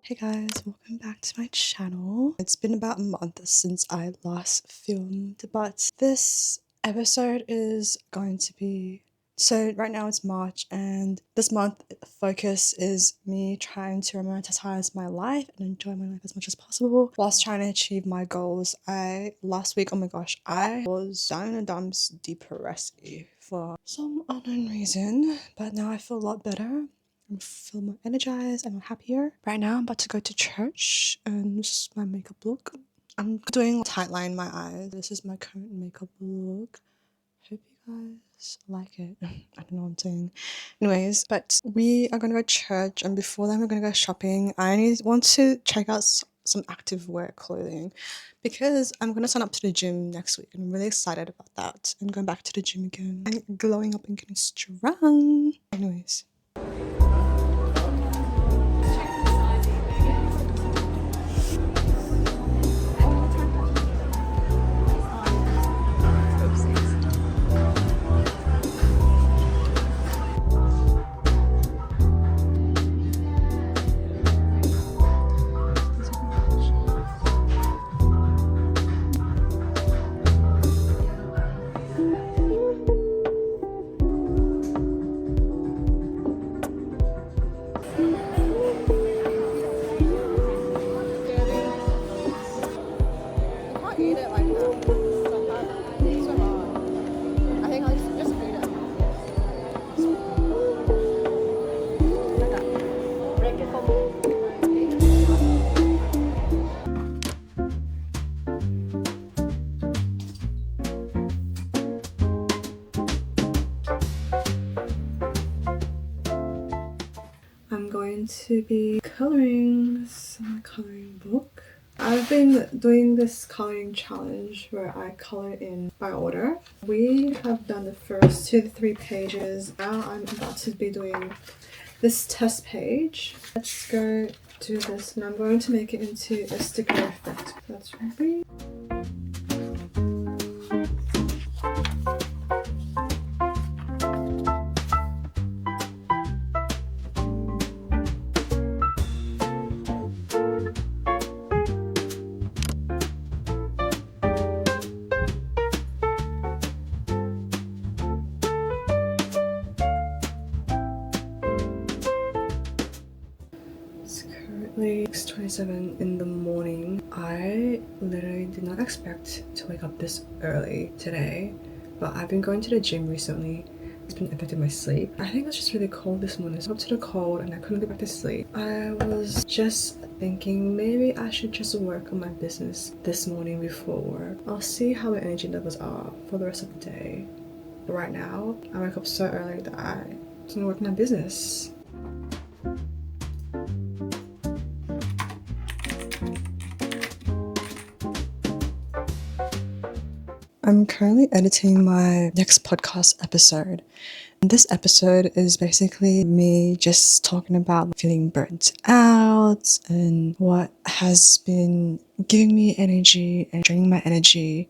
Hey guys, welcome back to my channel. It's been about a month since I last filmed, but this episode is going to be... So right now it's March, and this month the focus is me trying to romanticize my life and enjoy my life as much as possible whilst trying to achieve my goals. Last week, oh my gosh, I was down in the dumps, depressed for some unknown reason, but now I feel a lot better. I feel more energized and more happier. Right now I'm about to go to church, and this is my makeup look. I'm doing tightline my eyes. This is my current makeup look. Hope you guys like it. I don't know what I'm saying. Anyways, but we are gonna go to church, and before then we're gonna go shopping. I want to check out some activewear clothing because I'm gonna sign up to the gym next week, and I'm really excited about that. I'm going back to the gym again and glowing up and getting strong. Anyways. I'm going to be coloring. This is my coloring book. I've been doing this coloring challenge where I color in by order. We have done the first 2 to 3 pages. Now I'm about to be doing this test page. Let's go do this, and I'm going to make it into a sticker effect. That's right. Currently 6:27 in the morning. I literally did not expect to wake up this early today, but I've been going to the gym recently. It's been affecting my sleep. I think it's just really cold this morning, so I got to the cold and I couldn't get back to sleep. I was just thinking maybe I should just work on my business this morning before work. I'll see how my energy levels are for the rest of the day. But right now, I wake up so early that I'm gonna work on my business. I'm currently editing my next podcast episode. And this episode is basically me just talking about feeling burnt out and what has been giving me energy and draining my energy.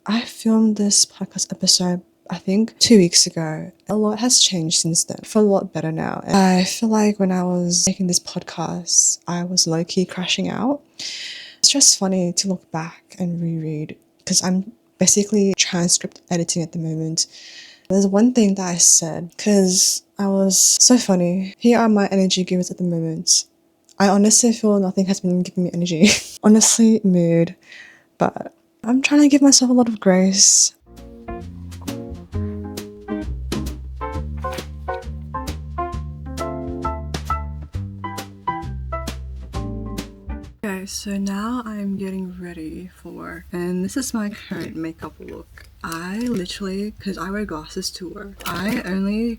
I filmed this podcast episode I think 2 weeks ago. A lot has changed since then. I feel a lot better now. I feel like when I was making this podcast, I was low-key crashing out. It's just funny to look back and reread because I'm basically transcript editing at the moment. There's one thing that I said because I was so funny. Here are my energy givers at the moment. I honestly feel nothing has been giving me energy. Honestly, mood. But I'm trying to give myself a lot of grace. Okay, so now I'm getting ready for work, and this is my current makeup look. I literally, because I wear glasses to work, I only,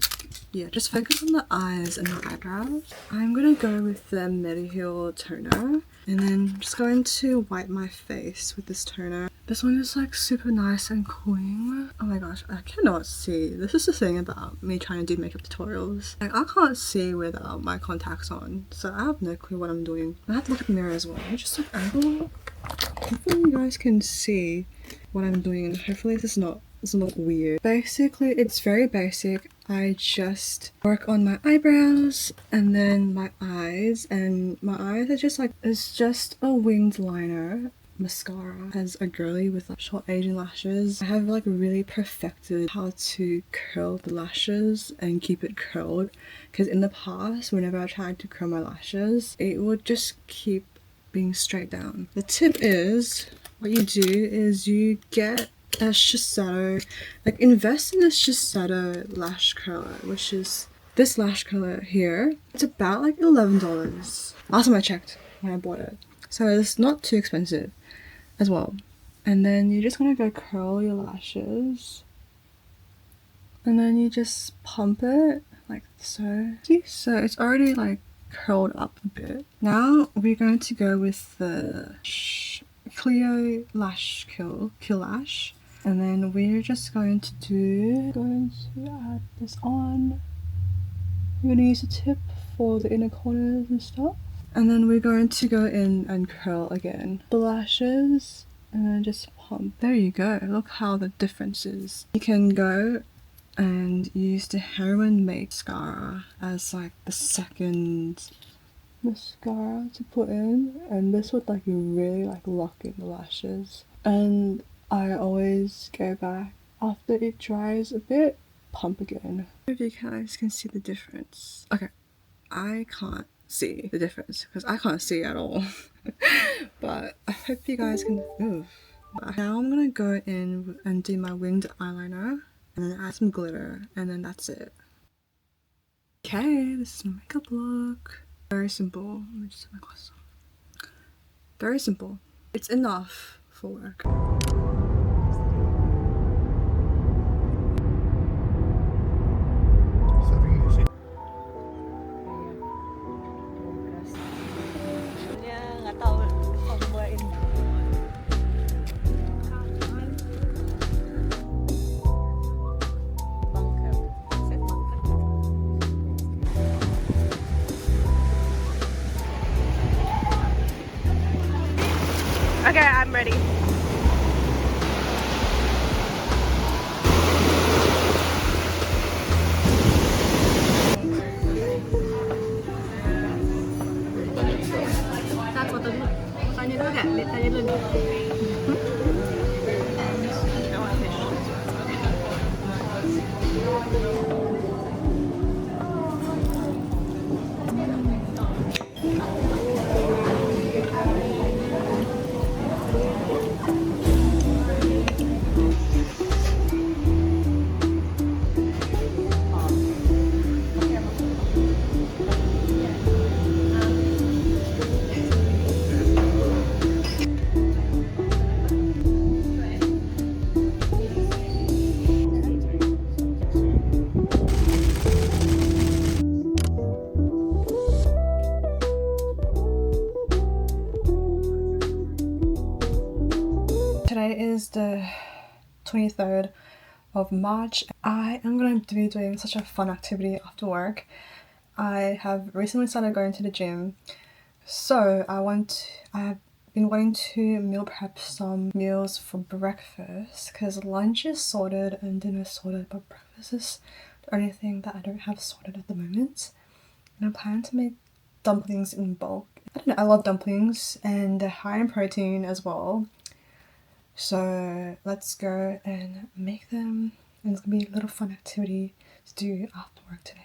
just focus on the eyes and the eyebrows. I'm gonna go with the Mediheal toner, and then just going to wipe my face with this toner. This one is like super nice and cooling. Oh my gosh, I cannot see. This is the thing about me trying to do makeup tutorials. Like, I can't see without my contacts on, so I have no clue what I'm doing. I have to look at the mirror as well. Let me just look angle. Hopefully you guys can see what I'm doing, and hopefully this doesn't look weird. Basically, it's very basic. I just work on my eyebrows and then my eyes, and my eyes are just like, it's just a winged liner mascara as a girly with like short Asian lashes. I have like really perfected how to curl the lashes and keep it curled, because in the past whenever I tried to curl my lashes it would just keep being straight down. The tip is, what you do is you get a Shiseido, like invest in a Shiseido lash curler, which is this lash curler here. It's about like $11 last time I checked when I bought it, so it's not too expensive as well. And then you're just gonna go curl your lashes, and then you just pump it like so. See, so it's already like curled up a bit. Now we're going to go with the Clio Lash Kill Lash, and then we're just going to add this on. We're gonna use a tip for the inner corners and stuff, and then we're going to go in and curl again the lashes, and then just pump. There you go. Look how the difference is. You can go and use the Heroin mascara as like the second mascara to put in, and this would like really like lock in the lashes. And I always go back after it dries a bit, pump again. If you guys can see the difference. Okay, I can't see the difference because I can't see at all. But I hope you guys can. Ooh. Now I'm gonna go in and do my winged eyeliner and then add some glitter, and then that's it. Okay, this is my makeup look. Very simple. Let me just put my glasses on. Very simple. It's enough for work. Okay, I'm ready. Today is the 23rd of March. I am going to be doing such a fun activity after work. I have recently started going to the gym, so I have been wanting to meal prep some meals for breakfast, because lunch is sorted and dinner is sorted, but breakfast is the only thing that I don't have sorted at the moment. And I plan to make dumplings in bulk. I don't know, I love dumplings and they're high in protein as well. So let's go and make them, and it's gonna be a little fun activity to do after work today.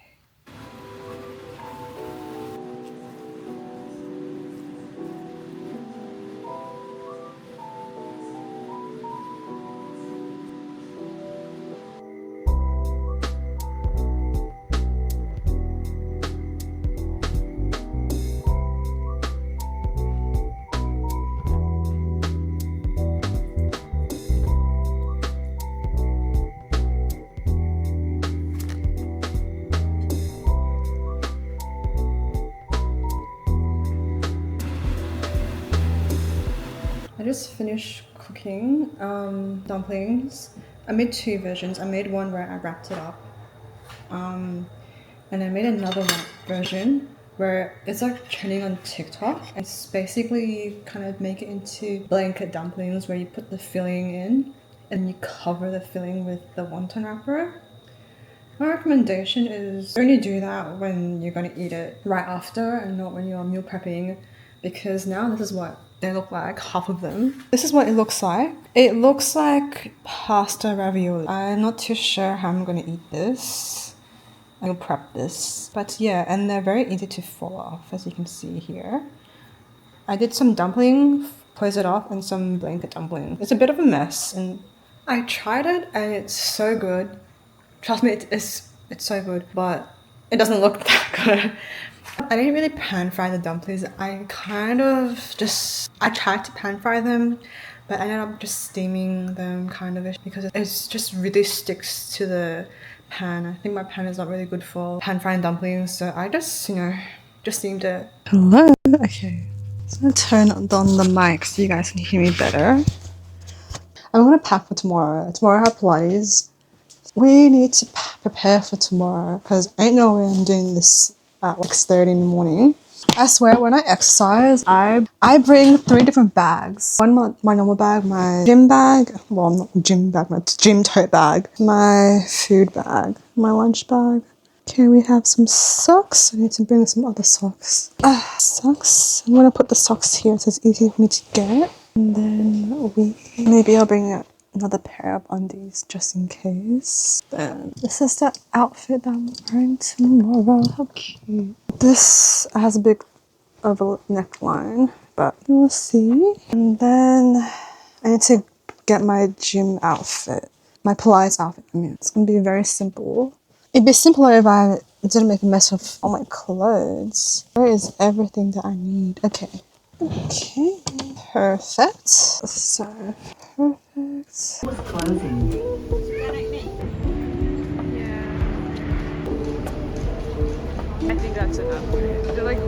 I just finished cooking dumplings. I made two versions. I made one where I wrapped it up, and I made another version where it's like trending on TikTok. It's basically you kind of make it into blanket dumplings where you put the filling in and you cover the filling with the wonton wrapper, My recommendation is only do that when you're going to eat it right after and not when you're meal prepping, because now this is what they look like, half of them. This is what it looks like. It looks like pasta ravioli. I'm not too sure how I'm going to eat this. I'll prep this. But yeah, and they're very easy to fall off, as you can see here. I did some dumpling, close it off, and some blanket dumpling. It's a bit of a mess, and I tried it and it's so good. Trust me, it's so good, but it doesn't look that good. I didn't really pan fry the dumplings. I tried to pan fry them, but I ended up just steaming them kind of because it just really sticks to the pan. I think my pan is not really good for pan frying dumplings, so I just, just steamed it. Hello? Okay. So I'm gonna turn on the mic so you guys can hear me better. I'm gonna pack for tomorrow. Tomorrow I have Pilates. We need to prepare for tomorrow because ain't no way I'm doing this at like 6:30 in the morning. I swear when I exercise, I bring 3 different bags. One my normal bag, my gym bag, well not gym bag, my gym tote bag, my food bag, my lunch bag. Okay, we have some socks. I need to bring some other socks. Socks. I'm gonna put the socks here so it's easy for me to get. And then maybe I'll bring another pair of undies just in case. Then this is the outfit that I'm wearing tomorrow. How cute. This has a big of a neckline, but we'll see. And then I need to get my gym outfit, my Pilates outfit. I mean, it's gonna be very simple. It'd be simpler if I didn't make a mess of all my clothes. Where is everything that I need? Okay. Okay. Perfect. So, perfect. Was closing. Yeah. I think that's enough. I feel like